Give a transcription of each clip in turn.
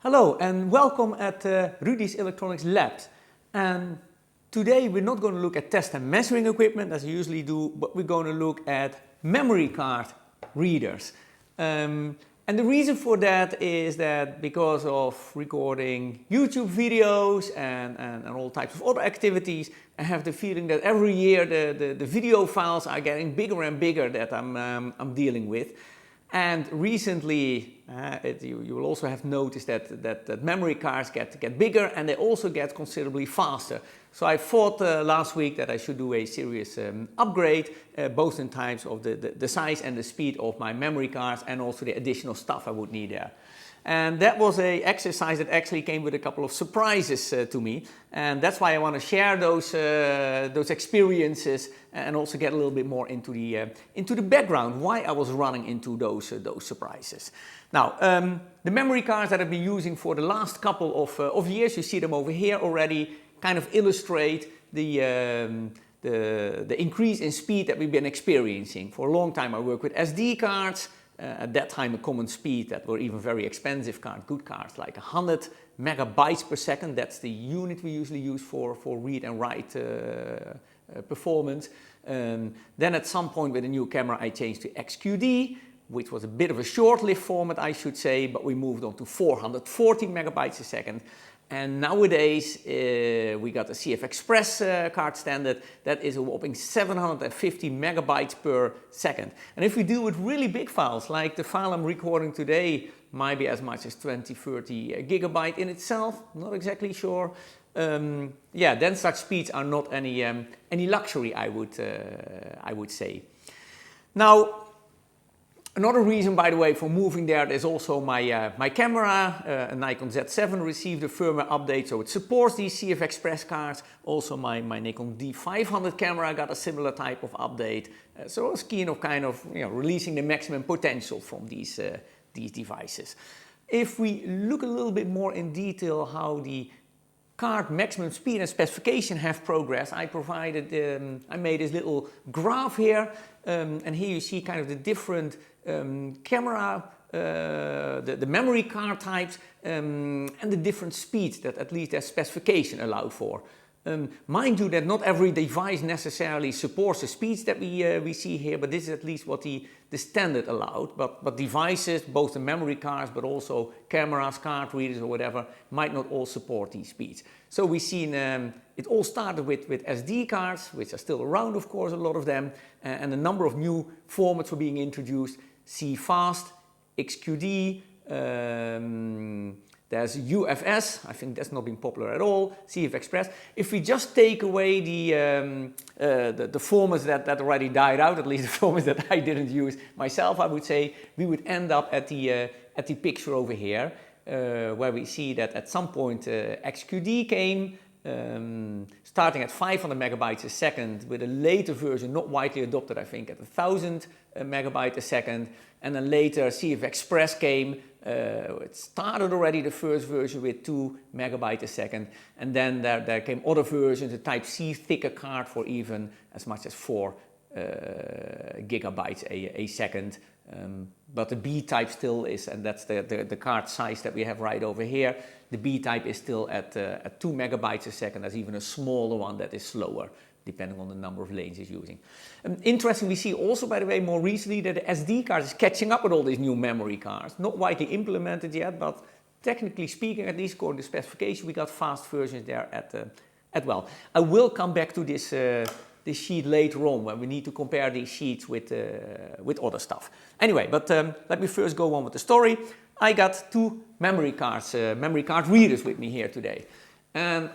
Hello and welcome at Rudy's Electronics Labs. And today we're not going to look at test and measuring equipment as I usually do, but we're going to look at memory card readers. And the reason for that is that because of recording YouTube videos and all types of other activities, I have the feeling that every year the video files are getting bigger and bigger that I'm dealing with. And recently, you will also have noticed that memory cards get bigger and they also get considerably faster. So I thought last week that I should do a serious upgrade, both in terms of the size and the speed of my memory cards and also the additional stuff I would need there. And that was an exercise that actually came with a couple of surprises to me. And that's why I want to share those experiences and also get a little bit more into the background, why I was running into those surprises. Now, the memory cards that I've been using for the last couple of years, you see them over here already, kind of illustrate the increase in speed that we've been experiencing. For a long time I worked with SD cards. At that time a common speed that were even very expensive cards, good cards, like 100 megabytes per second. That's the unit we usually use for read and write performance. Then at some point with a new camera I changed to XQD, which was a bit of a short-lived format I should say, but we moved on to 440 megabytes a second. And nowadays we got a CFExpress card standard that is a whopping 750 megabytes per second. And if we deal with really big files, like the file I'm recording today might be as much as 20-30 gigabyte in itself, not exactly sure. Yeah, then such speeds are not any luxury, I would say. Now, another reason, by the way, for moving there is also my camera. A Nikon Z7 received a firmware update, so it supports these CFExpress cards. Also my Nikon D500 camera got a similar type of update. So I was keen of kind of releasing the maximum potential from these devices. If we look a little bit more in detail how the card maximum speed and specification have progressed, I made this little graph here, and here you see kind of the different camera, the memory card types, and the different speeds that at least their specification allowed for. Mind you that not every device necessarily supports the speeds that we see here, but this is at least what the standard allowed. But devices, both the memory cards, but also cameras, card readers or whatever, might not all support these speeds. So we've seen it all started with SD cards, which are still around, of course, a lot of them, and a number of new formats were being introduced. CFast, XQD, there's UFS, I think that's not been popular at all, CFExpress. If we just take away the formats that already died out, at least the formats that I didn't use myself, I would say, we would end up at the picture over here, where we see that at some point XQD came, starting at 500 megabytes a second with a later version, not widely adopted I think, at 1000 megabytes a second, and then later CFExpress came. It started already the first version with 2 megabytes a second, and then there came other versions, a Type C thicker card for even as much as 4 gigabytes a second. But the B type still is, and that's the card size that we have right over here, the B type is still at 2 megabytes a second. There's even a smaller one that is slower, depending on the number of lanes it's using. Interesting, we see also, by the way, more recently that the SD card is catching up with all these new memory cards. Not widely implemented yet, but technically speaking, at least according to specification, we got fast versions there at well. I will come back to this sheet later on when we need to compare these sheets with other stuff. Anyway, but let me first go on with the story. I got two memory card readers with me here today. And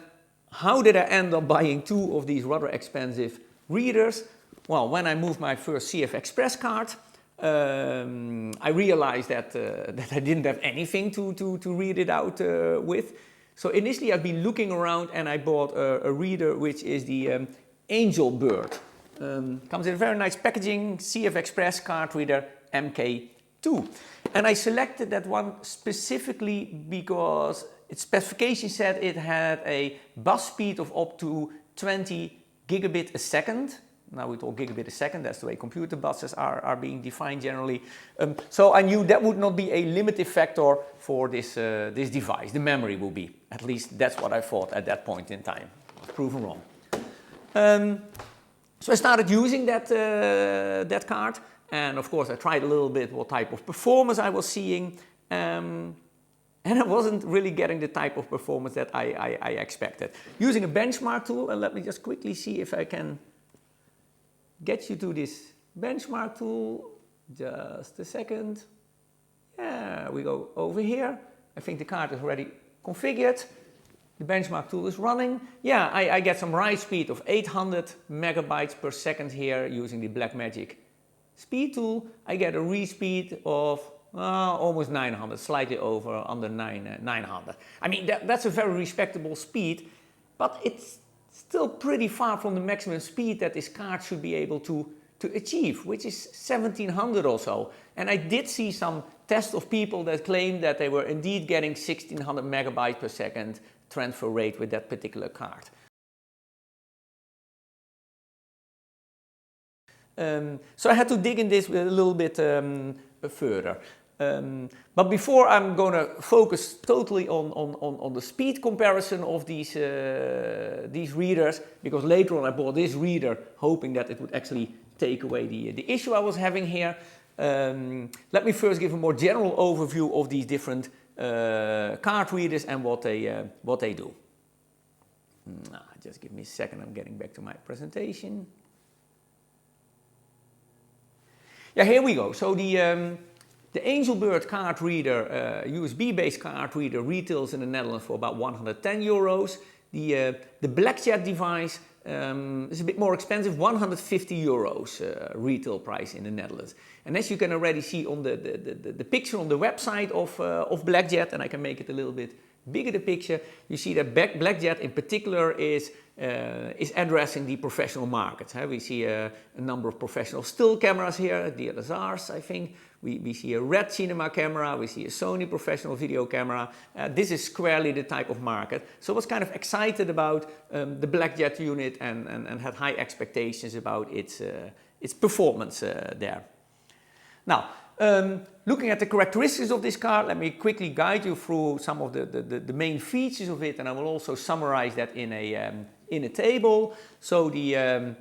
how did I end up buying two of these rather expensive readers? Well, when I moved my first CFExpress card, I realized that I didn't have anything to read it out with. So initially I've been looking around and I bought a reader which is the AngelBird. Comes in a very nice packaging, CFExpress card reader MK2. And I selected that one specifically because its specification said it had a bus speed of up to 20 gigabit a second. Now we talk gigabit a second, that's the way computer buses are being defined generally. So I knew that would not be a limiting factor for this, this device. The memory will be. At least that's what I thought at that point in time. I was proven wrong. So I started using that card. And of course I tried a little bit what type of performance I was seeing. And I wasn't really getting the type of performance that I expected. Using a benchmark tool, and let me just quickly see if I can get you to this benchmark tool. Just a second. Yeah, we go over here. I think the card is already configured. The benchmark tool is running. Yeah, I get some write speed of 800 megabytes per second here using the Blackmagic speed tool. I get a read speed of almost 900, slightly over, under 900. I mean, that's a very respectable speed, but it's still pretty far from the maximum speed that this card should be able to achieve, which is 1700 or so. And I did see some tests of people that claimed that they were indeed getting 1600 megabytes per second transfer rate with that particular card. So I had to dig in this a little bit further. But before I'm going to focus totally on the speed comparison of these readers, because later on I bought this reader hoping that it would actually take away the issue I was having here. Let me first give a more general overview of these different card readers and what they do. Just give me a second, I'm getting back to my presentation. Yeah, here we go. So the AngelBird card reader, USB-based card reader, retails in the Netherlands for about 110 euros. The BlackJet device is a bit more expensive, 150 euros retail price in the Netherlands. And as you can already see on the picture on the website of BlackJet, and I can make it a little bit bigger, the picture, you see that BlackJet in particular is addressing the professional market. We see a number of professional still cameras here, DSLRs I think. We see a Red cinema camera, we see a Sony professional video camera. This is squarely the type of market. So I was kind of excited about the BlackJet unit and had high expectations about its performance there. Now, looking at the characteristics of this card, let me quickly guide you through some of the main features of it, and I will also summarize that in a table. So the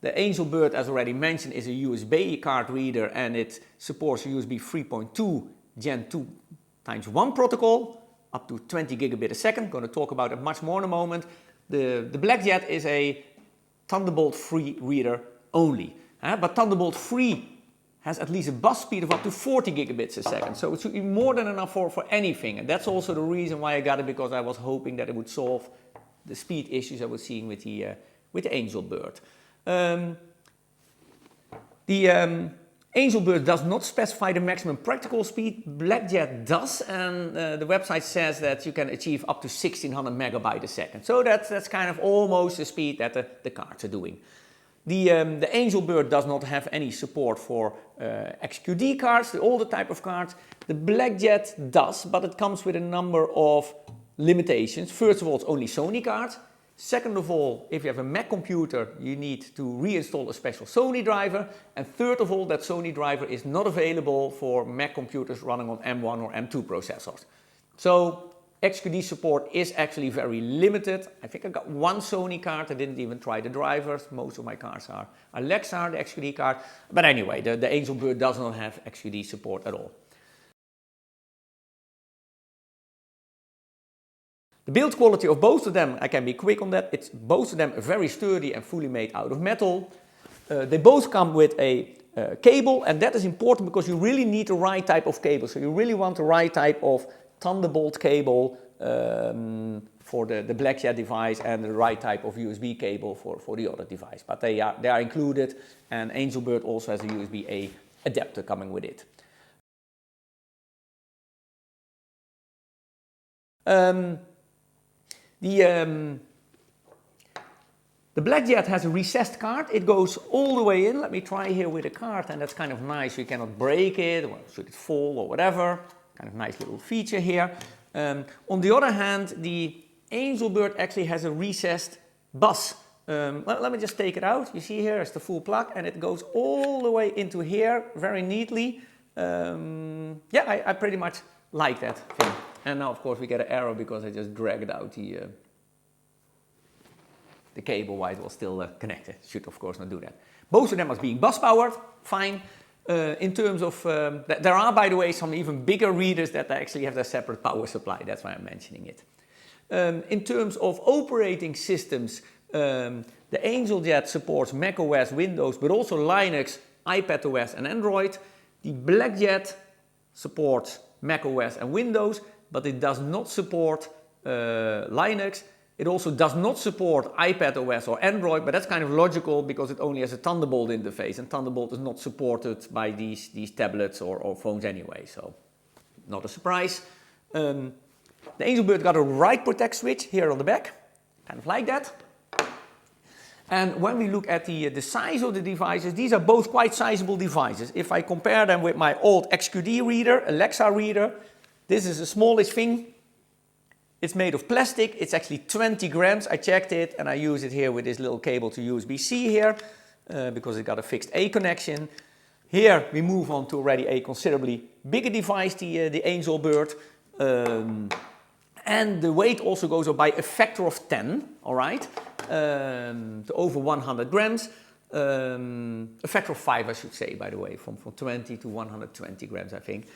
AngelBird, as already mentioned, is a USB card reader, and it supports USB3.2 Gen2x1 protocol, up to 20 gigabit a second. I'm going to talk about it much more in a moment. The BlackJet is a Thunderbolt 3 reader only, but Thunderbolt 3 has at least a bus speed of up to 40 gigabits a second. So it should be more than enough for anything. And that's also the reason why I got it, because I was hoping that it would solve the speed issues I was seeing with the AngelBird. The AngelBird does not specify the maximum practical speed. BlackJet does, and the website says that you can achieve up to 1600 megabytes a second. So that's kind of almost the speed that the cards are doing. The AngelBird does not have any support for XQD cards, the older type of cards. The BlackJet does, but it comes with a number of limitations. First of all, it's only Sony cards. Second of all, if you have a Mac computer, you need to reinstall a special Sony driver. And third of all, that Sony driver is not available for Mac computers running on M1 or M2 processors. So XQD support is actually very limited. I think I got one Sony card. I didn't even try the drivers. Most of my cards are Lexar, the XQD card. But anyway, the AngelBird does not have XQD support at all. The build quality of both of them, I can be quick on that. Both of them are very sturdy and fully made out of metal. They both come with a cable, and that is important because you really need the right type of cable. So you really want the right type of Thunderbolt cable for the BlackJet device, and the right type of USB cable for the other device. But they are included, and AngelBird also has a USB-A adapter coming with it. The BlackJet has a recessed card. It goes all the way in. Let me try here with a card, and that's kind of nice. You cannot break it, or should it fall or whatever. Kind of nice little feature here. On the other hand, the AngelBird actually has a recessed bus Let me just take it out. You see here is the full plug and it goes all the way into here very neatly. Yeah, I pretty much like that thing. And now of course we get an error because I just dragged out the cable while it was still connected. Should of course not do that. Both of them are being bus powered, fine. In terms of, there are by the way some even bigger readers that actually have their separate power supply, that's why I'm mentioning it. In terms of operating systems, the AngelJet supports macOS, Windows, but also Linux, iPadOS and Android. The BlackJet supports macOS and Windows, but it does not support Linux. It also does not support iPadOS or Android, but that's kind of logical because it only has a Thunderbolt interface, and Thunderbolt is not supported by these tablets or phones anyway, so not a surprise. The AngelBird got a write protect switch here on the back, kind of like that. And when we look at the size of the devices, these are both quite sizable devices. If I compare them with my old XQD reader, Alexa reader, this is a smallish thing. It's made of plastic, it's actually 20 grams, I checked it and I use it here with this little cable to USB-C here because it got a fixed A connection. Here we move on to already a considerably bigger device, the AngelBird. And the weight also goes up by a factor of 10, alright, to over 100 grams. A factor of 5 I should say, by the way, from 20 to 120 grams I think.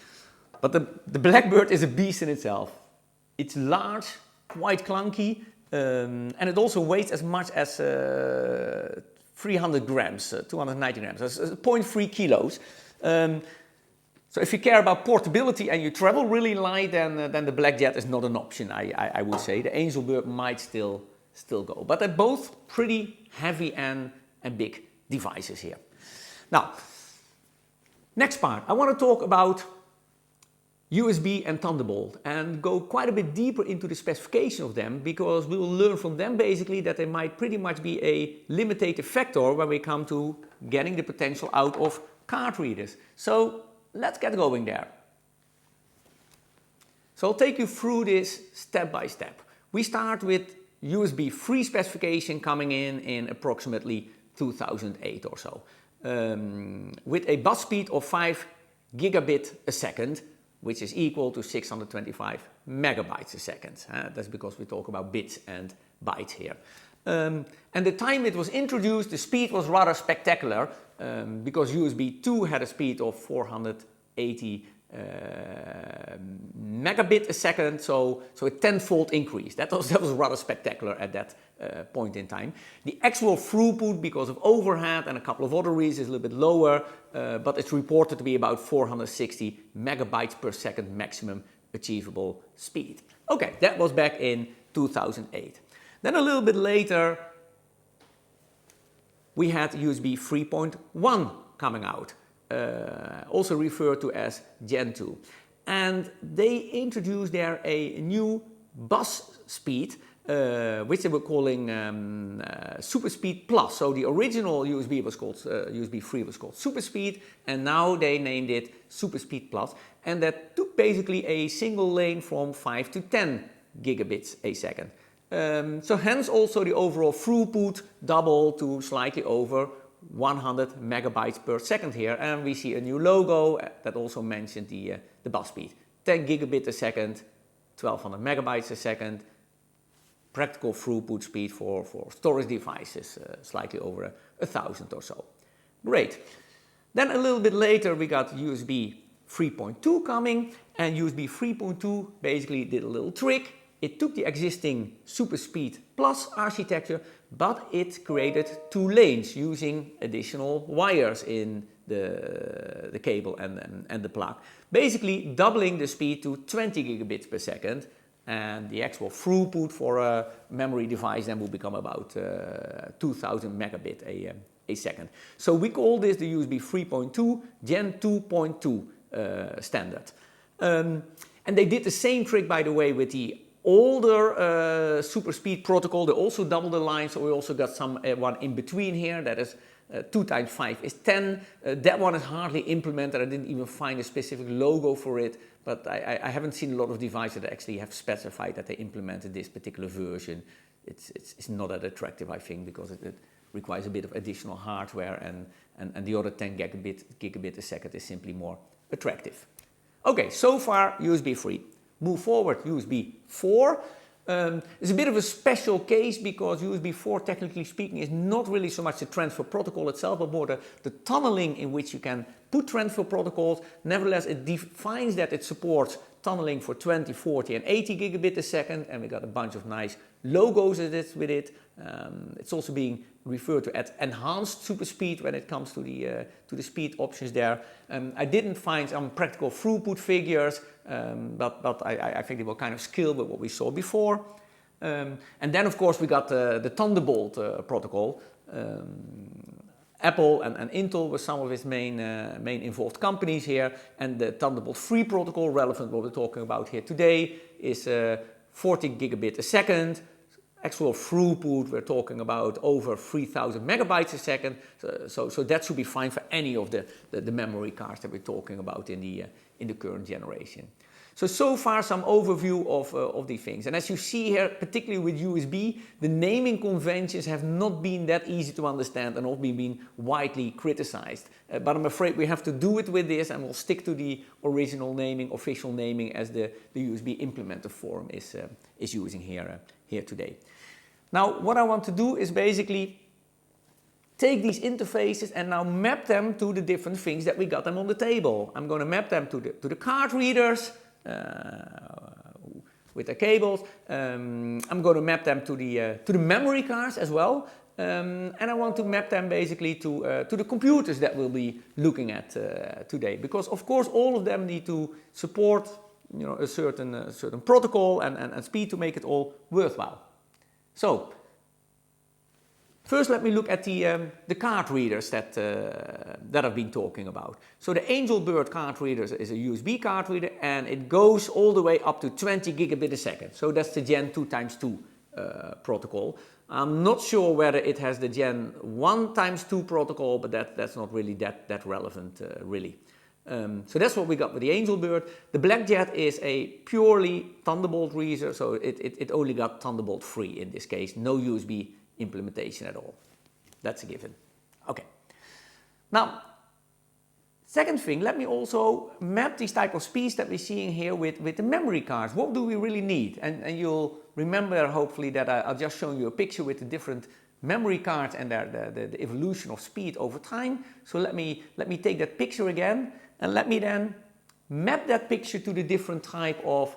But the BlackBird is a beast in itself. It's large, quite clunky, and it also weighs as much as 300 grams, 290 grams, that's 0.3 kilos. So if you care about portability and you travel really light, then the BlackJet is not an option, I would say. The AngelBird might still go, but they're both pretty heavy and big devices here. Now, next part, I want to talk about USB and Thunderbolt and go quite a bit deeper into the specification of them, because we will learn from them basically that they might pretty much be a limiting factor when we come to getting the potential out of card readers. So let's get going there. So I'll take you through this step by step. We start with USB 3 specification coming in approximately 2008 or so, with a bus speed of 5 gigabit a second, which is equal to 625 megabytes a second. That's because we talk about bits and bytes here. And the time it was introduced, the speed was rather spectacular, because USB 2 had a speed of 480 megabit a second, so a tenfold increase. That was rather spectacular at that point in time. The actual throughput, because of overhead and a couple of other reasons, is a little bit lower, but it's reported to be about 460 megabytes per second maximum achievable speed. Okay, that was back in 2008. Then a little bit later, we had USB 3.1 coming out, also referred to as Gen 2. And they introduced there a new bus speed, which they were calling Super Speed Plus. So the original USB was called USB 3 was called Super Speed, and now they named it Super Speed Plus. And that took basically a single lane from 5 to 10 gigabits a second. So hence also the overall throughput doubled to slightly over 100 megabytes per second here, and we see a new logo that also mentioned the bus speed. 10 gigabit a second, 1200 megabytes a second, practical throughput speed for storage devices, slightly over 1,000 or so. Great. Then a little bit later we got USB 3.2 coming, and USB 3.2 basically did a little trick. It took the existing Super Speed Plus architecture, but it created 2 lanes using additional wires in the cable and the plug, basically doubling the speed to 20 gigabits per second, and the actual throughput for a memory device then will become about 2000 megabit a second. So we call this the USB 3.2 Gen2x2 standard. And they did the same trick, by the way, with the older super speed protocol. They also doubled the line, so we also got one in between here that is 2 times 5 is 10. That one is hardly implemented. I didn't even find a specific logo for it, but I haven't seen a lot of devices that actually have specified that they implemented this particular version it's not that attractive, I think, because it requires a bit of additional hardware, and the other 10 gigabit a second is simply more attractive. Okay, so far USB 3. Move forward, USB 4. It's a bit of a special case because USB 4, technically speaking, is not really so much the transfer protocol itself, but more the tunneling in which you can put transfer protocols. Nevertheless, it defines that it supports tunneling for 20, 40 and 80 gigabit a second, and we got a bunch of nice logos with it. It's also being referred to as enhanced super speed when it comes to the speed options there. I didn't find some practical throughput figures, but I think they were kind of scaled with what we saw before. And then of course we got the Thunderbolt protocol. Apple and Intel were some of its main involved companies here, and the Thunderbolt 3 protocol, relevant what we're talking about here today, is 40 gigabit a second. Actual throughput, we're talking about over 3000 megabytes a second, so that should be fine for any of the memory cards that we're talking about in the current generation. So far some overview of these things, and as you see here, particularly with USB, the naming conventions have not been that easy to understand and not been widely criticized. But I'm afraid we have to do it with this, and we'll stick to the original naming, official naming, as the USB implementer forum is using here today. Now what I want to do is basically take these interfaces and now map them to the different things that we got them on the table. I'm going to map them to the card readers with the cables. I'm going to map them to the memory cards as well, and I want to map them basically to the computers that we'll be looking at today, because of course all of them need to support, you know, a certain protocol and speed to make it all worthwhile. So first let me look at the card readers that I've been talking about. So the AngelBird card reader is a USB card reader, and it goes all the way up to 20 gigabit a second. So that's the Gen2x2 protocol. I'm not sure whether it has the Gen1x2 protocol, but that's not really that relevant really. So that's what we got with the AngelBird. The BlackJet is a purely Thunderbolt reader, so it only got Thunderbolt 3 in this case, no USB implementation at all. That's a given. Okay. Now, second thing, let me also map these type of speeds that we're seeing here with the memory cards. What do we really need? And you'll remember hopefully that I'll just show you a picture with the different memory cards and the evolution of speed over time. So let me take that picture again, and let me then map that picture to the different type of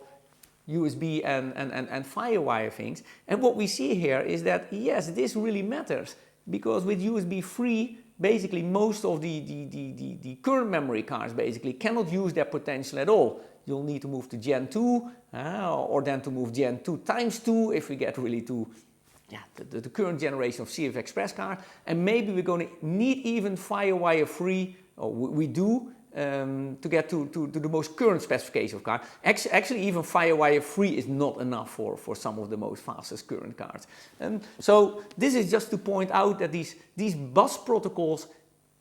USB and FireWire things. And what we see here is that yes, this really matters, because with USB 3 basically most of the current memory cards basically cannot use their potential at all. You'll need to move to Gen 2 or then to move Gen 2x2 if we get really to the current generation of CFExpress card, and maybe we're going to need even FireWire 3, or we do, to get to the most current specification of card. Actually even FireWire 3 is not enough for some of the most fastest current cards. So this is just to point out that these bus protocols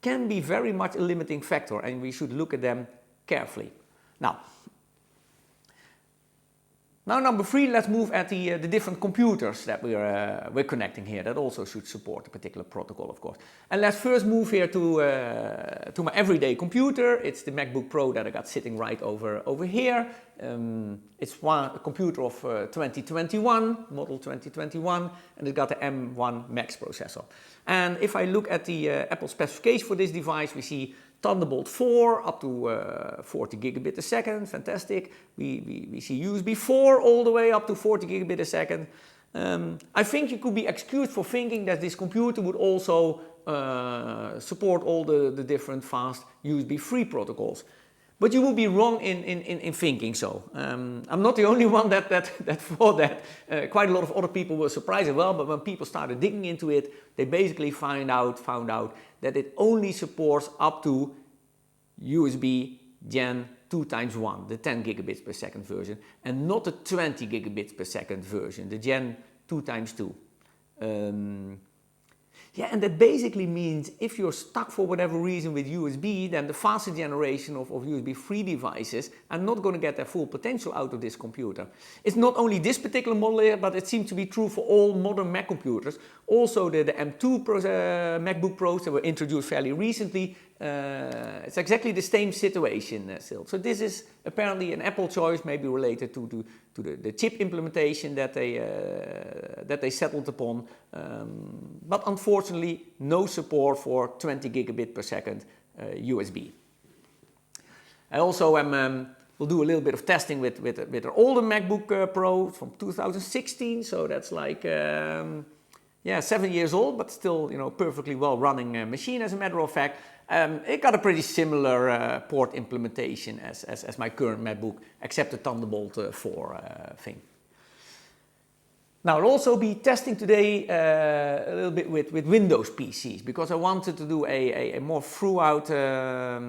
can be very much a limiting factor, and we should look at them carefully. Now number 3, let's move at the different computers that we're connecting here that also should support a particular protocol, of course. And let's first move here to my everyday computer. It's the MacBook Pro that I got sitting right over here. It's a computer of 2021, model 2021, and it's got the M1 Max processor. And if I look at the Apple specification for this device, we see Thunderbolt 4 up to 40 gigabit a second, fantastic. We see USB 4 all the way up to 40 gigabit a second. I think you could be excused for thinking that this computer would also support all the different fast USB 3 protocols. But you will be wrong in thinking so. I'm not the only one that thought that. Quite a lot of other people were surprised as well, but when people started digging into it, they basically found out that it only supports up to USB Gen 2x1, the 10 gigabits per second version, and not the 20 gigabits per second version, the Gen 2x2. Yeah, and that basically means if you're stuck for whatever reason with USB, then the faster generation of USB 3 devices are not going to get their full potential out of this computer. It's not only this particular model here, but it seems to be true for all modern Mac computers. Also the M2 MacBook Pros that were introduced fairly recently, it's exactly the same situation still. So this is apparently an Apple choice, maybe related to the chip implementation that they settled upon. But unfortunately, no support for 20 gigabit per second USB. I also will do a little bit of testing with an older MacBook Pro from 2016, so that's like 7 years old, but still, you know, perfectly well running machine as a matter of fact. It got a pretty similar port implementation as my current MacBook, except the Thunderbolt 4 thing. Now, I'll also be testing today a little bit with Windows PCs, because I wanted to do a more throughout, a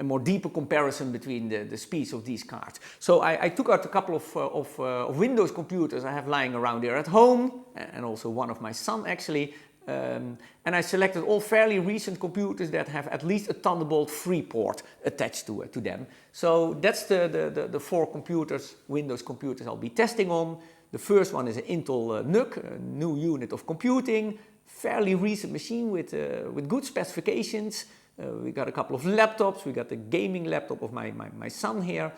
more deeper comparison between the speeds of these cards. So I took out a couple of Windows computers I have lying around here at home, and also one of my son actually. And I selected all fairly recent computers that have at least a Thunderbolt 3 port attached to them. So that's the 4 computers, Windows computers I'll be testing on. The first one is an Intel NUC, a new unit of computing, fairly recent machine with good specifications. We got a couple of laptops, we got the gaming laptop of my son here.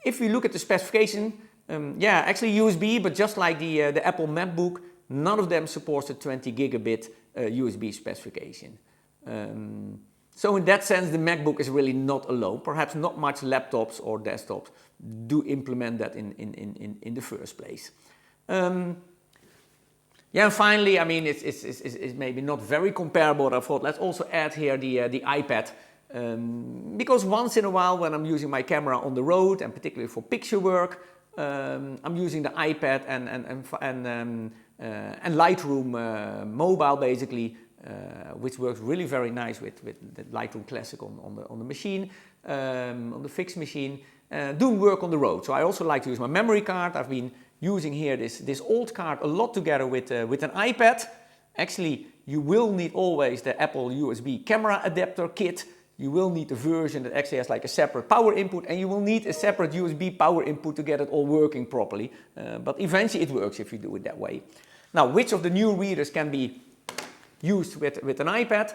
If we look at the specification, actually USB, but just like the Apple MacBook, none of them supports a 20 gigabit USB specification. So in that sense, the MacBook is really not alone. Perhaps not much laptops or desktops do implement that in the first place. And finally, I mean, it's maybe not very comparable, but I thought let's also add here the iPad. Because once in a while when I'm using my camera on the road, and particularly for picture work, I'm using the iPad and Lightroom mobile basically, which works really very nice with the Lightroom Classic on the machine, on the fixed machine, doing work on the road. So I also like to use my memory card. I've been using here this old card a lot together with an iPad. Actually, you will need always the Apple USB camera adapter kit. You will need a version that actually has like a separate power input, and you will need a separate USB power input to get it all working properly. But eventually it works if you do it that way. Now, which of the new readers can be used with an iPad?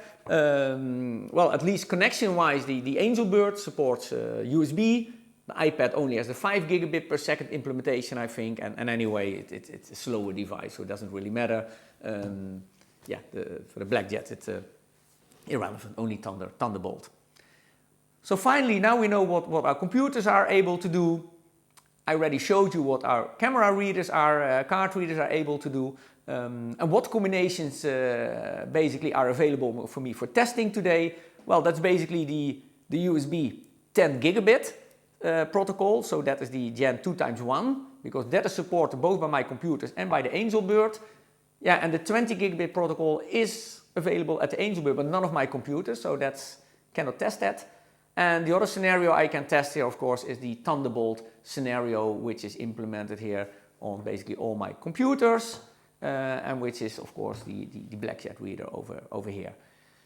Well, at least connection-wise, the AngelBird supports USB. The iPad only has a 5 gigabit per second implementation, I think, and anyway, it's a slower device, so it doesn't really matter. For the BlackJet, it's irrelevant, only Thunderbolt. So finally, now we know what our computers are able to do. I already showed you what our camera readers are, card readers are able to do, and what combinations basically are available for me for testing today. Well, that's basically the USB 10 gigabit protocol, so that is the Gen2x1, because that is supported both by my computers and by the AngelBird. Yeah, and the 20 gigabit protocol is available at the AngelBird, but none of my computers, so cannot test that. And the other scenario I can test here, of course, is the Thunderbolt scenario, which is implemented here on basically all my computers, and which is, of course, the BlackJet reader over here.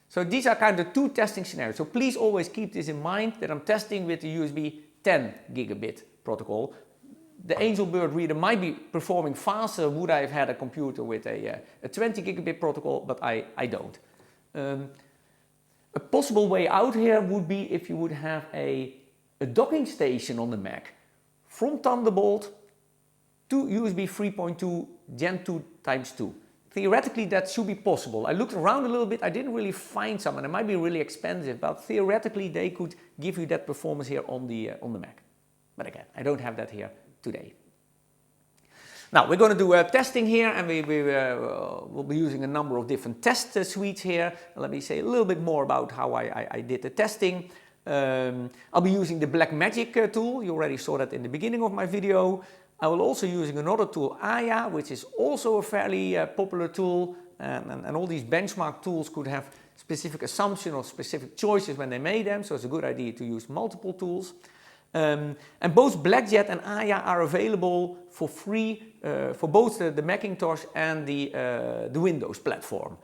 So these are kind of 2 testing scenarios. So please always keep this in mind, that I'm testing with the USB 10 gigabit protocol. The AngelBird reader might be performing faster would I have had a computer with a 20 gigabit protocol, but I don't. A possible way out here would be if you would have a docking station on the Mac from Thunderbolt to USB 3.2 Gen2x2. Theoretically, that should be possible. I looked around a little bit, I didn't really find some, and it might be really expensive, but theoretically they could give you that performance here on the Mac. But again, I don't have that here today. Now we're going to do testing here, and we'll be using a number of different test suites here. Let me say a little bit more about how I did the testing. I'll be using the Blackmagic tool. You already saw that in the beginning of my video. I will also using another tool, Aya, which is also a fairly popular tool, and all these benchmark tools could have specific assumptions or specific choices when they made them, so it's a good idea to use multiple tools. And both BlackJet and Aya are available for free for both the Macintosh and the Windows platform.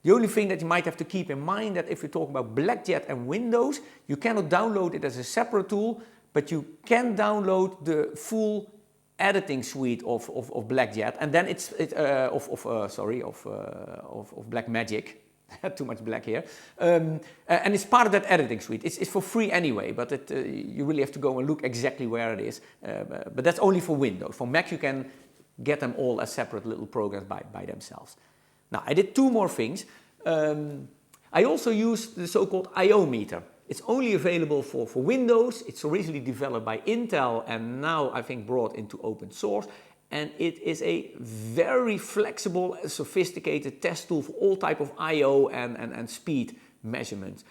The only thing that you might have to keep in mind that if you talk about BlackJet and Windows, you cannot download it as a separate tool, but you can download the full editing suite of BlackJet, and then it's of Blackmagic. Too much black here, and it's part of that editing suite. It's for free anyway, but you really have to go and look exactly where it is. But that's only for Windows. For Mac, you can get them all as separate little programs by themselves. Now, I did two more things. I also used the so-called I/O meter. It's only available for Windows. It's originally developed by Intel and now I think brought into open source. And it is a very flexible, sophisticated test tool for all type of I/O and speed measurements.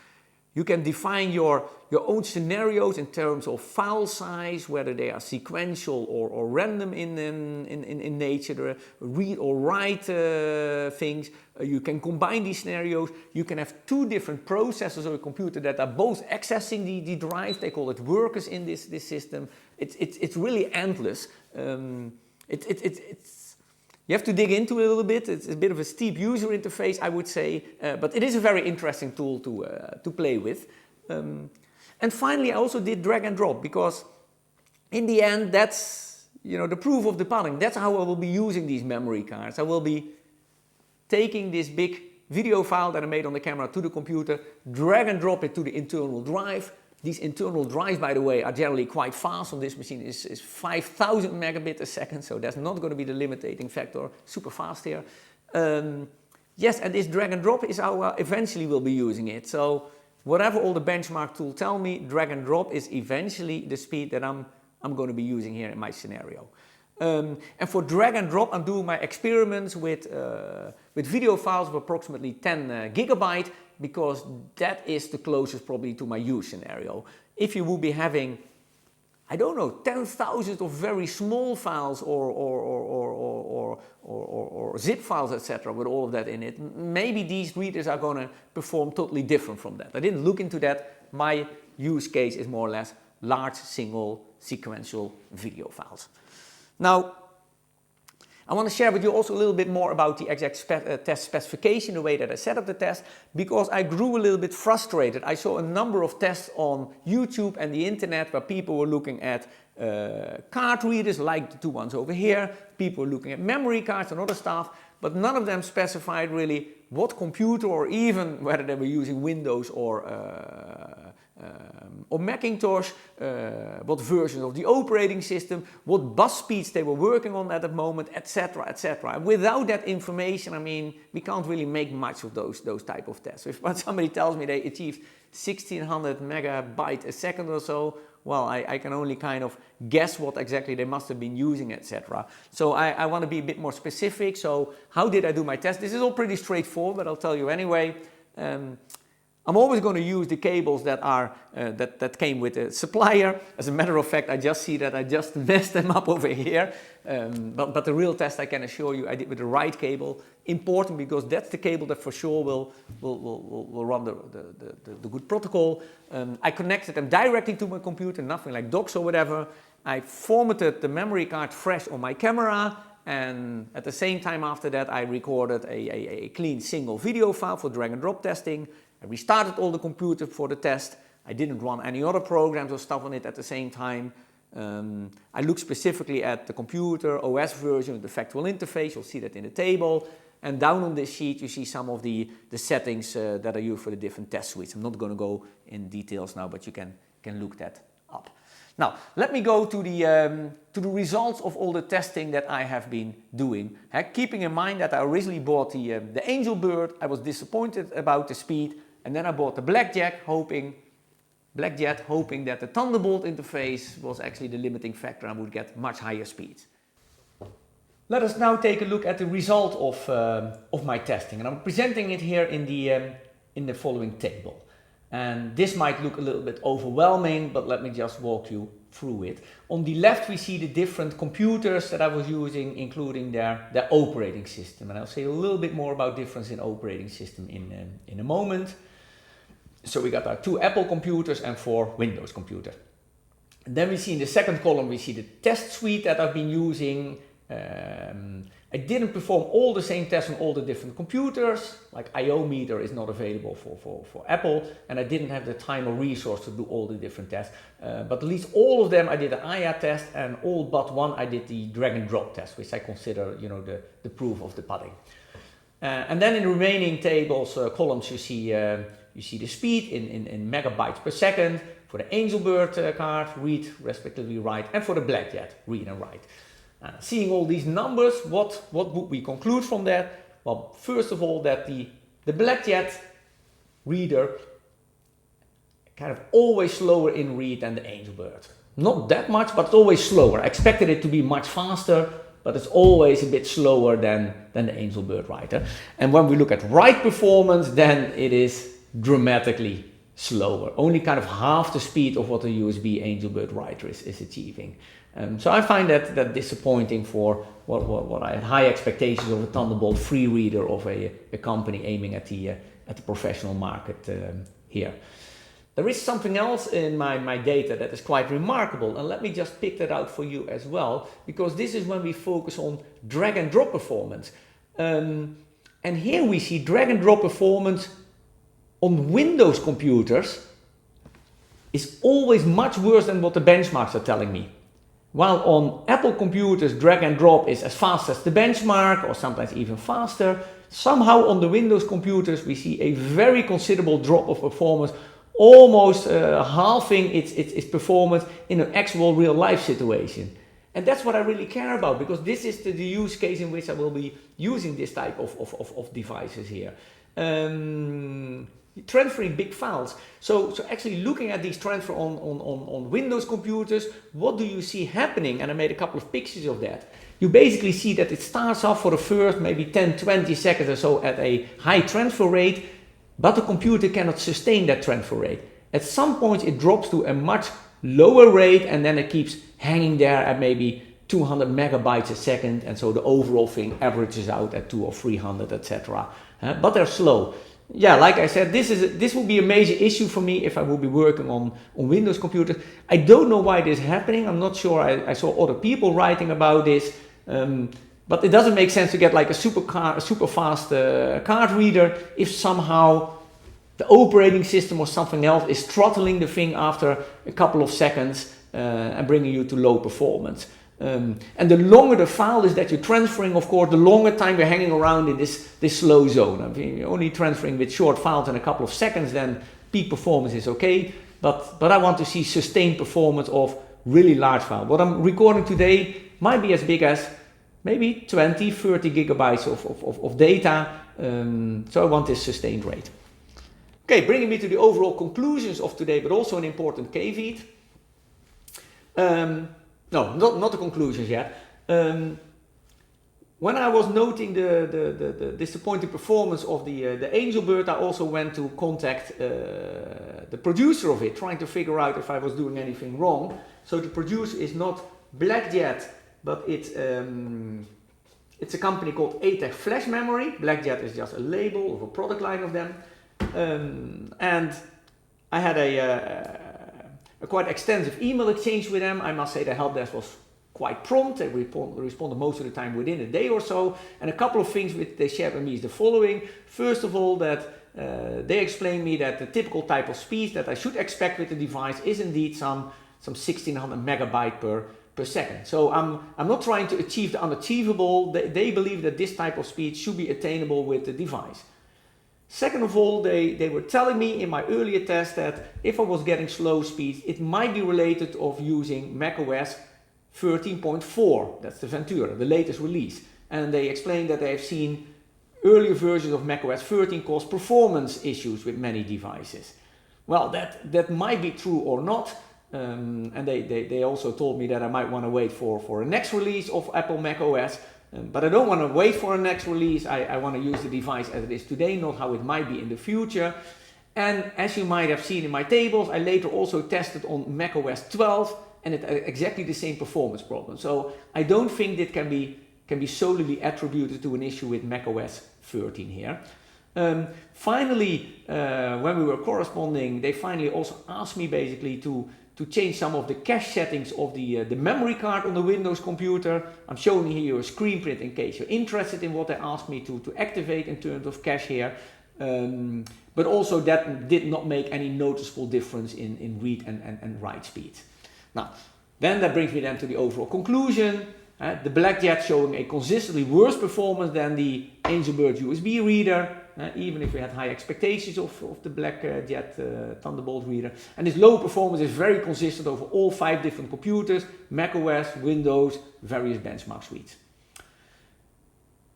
You can define your own scenarios in terms of file size, whether they are sequential or random in nature, read or write things. You can combine these scenarios. You can have two different processors on a computer that are both accessing the drive. They call it workers in this system. It's really endless. You have to dig into it a little bit. It's a bit of a steep user interface, I would say, but it is a very interesting tool to play with. And finally, I also did drag and drop because in the end, that's the proof of the pudding. That's how I will be using these memory cards. I will be taking this big video file that I made on the camera to the computer, drag and drop it to the internal drive. These internal drives, by the way, are generally quite fast. On this machine is 5,000 megabits a second, so that's not going to be the limiting factor. Super fast here. Yes, and this drag and drop is how I eventually will be using it. So whatever all the benchmark tools tell me, drag and drop is eventually the speed that I'm going to be using here in my scenario. And for drag and drop, I'm doing my experiments with video files of approximately 10 gigabyte because that is the closest probably to my use scenario. If you would be having, I don't know, 10,000 of very small files or zip files, etc., with all of that in it, maybe these readers are going to perform totally different from that. I didn't look into that. My use case is more or less large single sequential video files. Now, I want to share with you also a little bit more about the exact test specification, the way that I set up the test, because I grew a little bit frustrated. I saw a number of tests on YouTube and the internet where people were looking at card readers like the two ones over here, people were looking at memory cards and other stuff, but none of them specified really what computer or even whether they were using Windows or Macintosh, what version of the operating system, what bus speeds they were working on at the moment, etc., etc. Without that information, I mean, we can't really make much of those type of tests. If somebody tells me they achieved 1600 megabytes a second or so, well, I can only kind of guess what exactly they must have been using, etc. So I want to be a bit more specific. So how did I do my test? This is all pretty straightforward, but I'll tell you anyway. I'm always going to use the cables that are that came with the supplier. As a matter of fact, I just see that I just messed them up over here. But the real test, I can assure you, I did with the right cable. Important because that's the cable that for sure will run the good protocol. I connected them directly to my computer, nothing like docks or whatever. I formatted the memory card fresh on my camera. And at the same time after that, I recorded a clean single video file for drag and drop testing. I restarted all the computer for the test. I didn't run any other programs or stuff on it at the same time. I looked specifically at the computer, OS version, the factual interface. You'll see that in the table. And down on this sheet, you see some of the settings that are used for the different test suites. I'm not going to go in details now, but you can look that up. Now, let me go to the results of all the testing that I have been doing. Keeping in mind that I originally bought the AngelBird, I was disappointed about the speed, and then I bought the BlackJet, hoping that the Thunderbolt interface was actually the limiting factor and would get much higher speeds. Let us now take a look at the result of my testing, and I'm presenting it here in the following table. And this might look a little bit overwhelming, but let me just walk you through it. On the left, we see the different computers that I was using, including their operating system. And I'll say a little bit more about difference in operating system in a moment. So we got our 2 Apple computers and 4 Windows computers. And then we see in the second column, we see the test suite that I've been using. I didn't perform all the same tests on all the different computers, like I/O meter is not available for Apple, and I didn't have the time or resource to do all the different tests. But at least all of them I did an IA test, and all but one I did the drag and drop test, which I consider, you know, the proof of the pudding. And then in the remaining tables, columns, you see the speed in megabytes per second for the AngelBird card, read, respectively write, and for the BlackJet, read and write. Seeing all these numbers, what would we conclude from that? Well, first of all, that the BlackJet reader kind of always slower in read than the AngelBird. Not that much, but always slower. I expected it to be much faster, but it's always a bit slower than the AngelBird writer. And when we look at write performance, then it is dramatically slower. Only kind of half the speed of what a USB AngelBird writer is achieving. So I find that disappointing for what I had high expectations of a Thunderbolt free reader of a company aiming at the professional market here. There is something else in my data that is quite remarkable, and let me just pick that out for you as well, because this is when we focus on drag and drop performance. And here we see drag and drop performance on Windows computers is always much worse than what the benchmarks are telling me. While on Apple computers, drag and drop is as fast as the benchmark, or sometimes even faster, somehow on the Windows computers we see a very considerable drop of performance, almost halving its performance in an actual real life situation. And that's what I really care about, because this is the use case in which I will be using this type of devices here. Transferring big files. So actually looking at these transfer on Windows computers, what do you see happening? And I made a couple of pictures of that. You basically see that it starts off for the first maybe 10-20 seconds or so at a high transfer rate, but the computer cannot sustain that transfer rate. At some point it drops to a much lower rate, and then it keeps hanging there at maybe 200 megabytes a second, and so the overall thing averages out at 200 or 300, etc. But they're slow. Yeah, like I said, this will be a major issue for me if I will be working on Windows computers. I don't know why this is happening. I'm not sure. I saw other people writing about this, but it doesn't make sense to get like a super fast card reader if somehow the operating system or something else is throttling the thing after a couple of seconds and bringing you to low performance. And the longer the file is that you're transferring, of course, the longer time you're hanging around in this slow zone. I mean, you're only transferring with short files in a couple of seconds, then peak performance is okay. But I want to see sustained performance of really large files. What I'm recording today might be as big as maybe 20, 30 gigabytes of data. So I want this sustained rate. Okay, bringing me to the overall conclusions of today, but also an important caveat. No, not the conclusions yet. When I was noting the disappointing performance of the AngelBird, I also went to contact the producer of it, trying to figure out if I was doing anything wrong. So the producer is not BlackJet, but it's a company called ATEC Flash Memory. BlackJet is just a label of a product line of them. And I had a quite extensive email exchange with them. I must say the help desk was quite prompt. They responded most of the time within a day or so. And a couple of things which they shared with me is the following. First of all, that they explained me that the typical type of speed that I should expect with the device is indeed some 1600 megabyte per second. So I'm not trying to achieve the unachievable. They believe that this type of speed should be attainable with the device. Second of all, they were telling me in my earlier test that if I was getting slow speeds, it might be related of using macOS 13.4. That's the Ventura, the latest release. And they explained that they have seen earlier versions of macOS 13 cause performance issues with many devices. Well, that might be true or not. And they also told me that I might want to wait for a next release of Apple macOS. But I don't want to wait for a next release. I want to use the device as it is today, not how it might be in the future. And as you might have seen in my tables, I later also tested on macOS 12, and it had exactly the same performance problem. So I don't think that can be solely attributed to an issue with macOS 13 here. Finally, when we were corresponding, they finally also asked me basically to to change some of the cache settings of the memory card on the Windows computer. I'm showing here a screen print in case you're interested in what they asked me to activate in terms of cache here. But also that did not make any noticeable difference in read and write speed. Now, then that brings me then to the overall conclusion. The BlackJet showing a consistently worse performance than the AngelBird USB reader, even if we had high expectations of the BlackJet Thunderbolt reader. And this low performance is very consistent over all 5 different computers, macOS, Windows, various benchmark suites.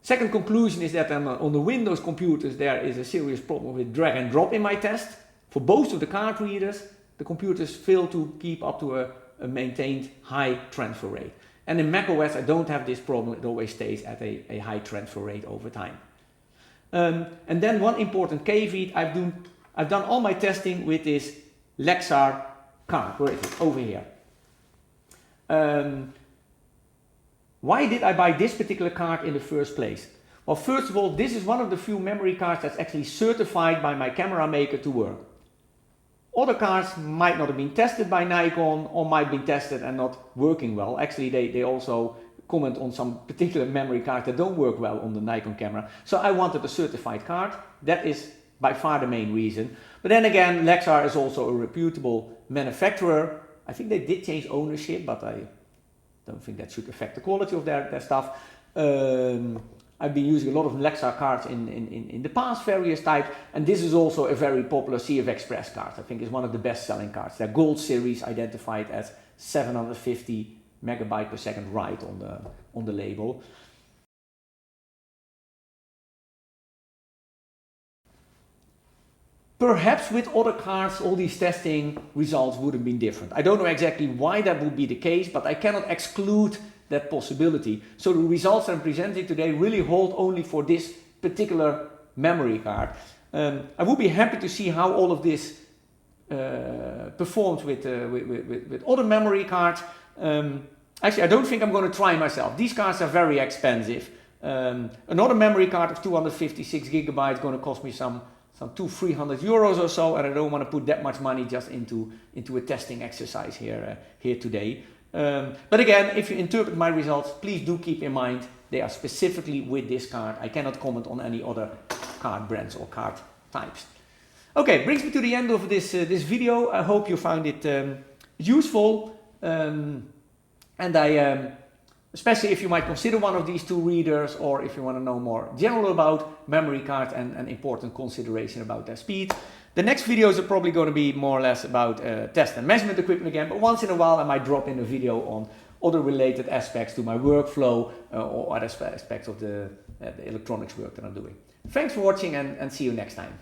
Second conclusion is that on the Windows computers there is a serious problem with drag and drop in my test. For both of the card readers, the computers fail to keep up to a maintained high transfer rate. And in macOS I don't have this problem, it always stays at a high transfer rate over time. And then one important caveat, I've done all my testing with this Lexar card. Where is it? Over here. Why did I buy this particular card in the first place? Well, first of all, this is one of the few memory cards that's actually certified by my camera maker to work. Other cards might not have been tested by Nikon or might be tested and not working well. Actually, they also comment on some particular memory cards that don't work well on the Nikon camera. So I wanted a certified card. That is by far the main reason. But then again, Lexar is also a reputable manufacturer. I think they did change ownership, but I don't think that should affect the quality of their stuff. I've been using a lot of Lexar cards in the past, various types, and this is also a very popular CFExpress card. I think it's one of the best selling cards. They're Gold Series, identified as 750 megabyte per second write on the label. Perhaps with other cards all these testing results would have been different. I don't know exactly why that would be the case, but I cannot exclude that possibility. So the results I'm presenting today really hold only for this particular memory card. I would be happy to see how all of this performs with other memory cards. Actually, I don't think I'm going to try myself. These cards are very expensive. Another memory card of 256 gigabytes is going to cost me some 200-300 euros or so, and I don't want to put that much money just into a testing exercise here today. But again, if you interpret my results, please do keep in mind they are specifically with this card. I cannot comment on any other card brands or card types. Okay, brings me to the end of this video. I hope you found it useful, and especially if you might consider one of these 2 readers, or if you want to know more general about memory cards and important consideration about their speed. The next videos are probably going to be more or less about test and measurement equipment again, but once in a while I might drop in a video on other related aspects to my workflow or other aspects of the electronics work that I'm doing. Thanks for watching, and see you next time.